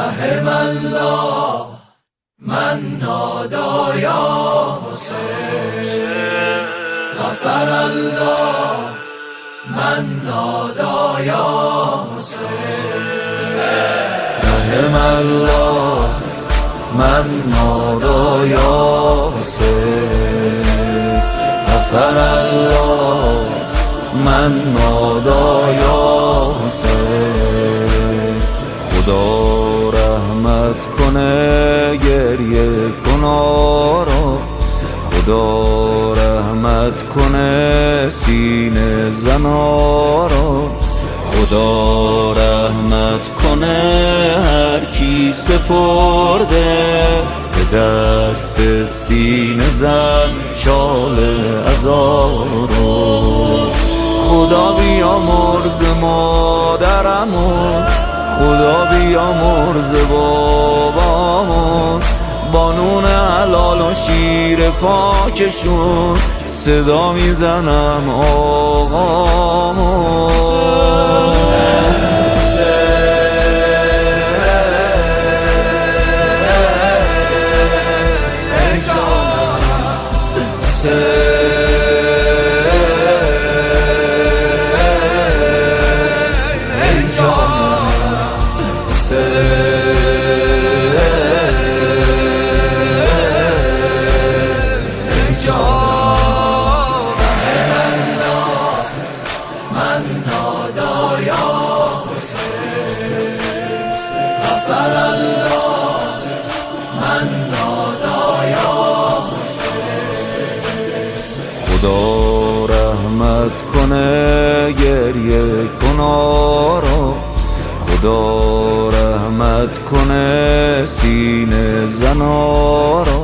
رحم الله من نادى یا حسین، غفر الله من نادى یا حسین، رحم الله من نادى یا حسین، غفر الله من نادى یا حسین. خدا رحمت کنه گریه کنارا، خدا رحمت کنه سینه زنارا، خدا رحمت کنه هر کی سپرده به دست سینه زن شال عزارا. خدا بیامرز مادرمون، خدا بیامرز بابامون، با نون حلال و شیر پاکشون صدا میزنم آقامون. خدا رحمت کنه گریه کنارا، خدا رحمت کنه سینه زنارا،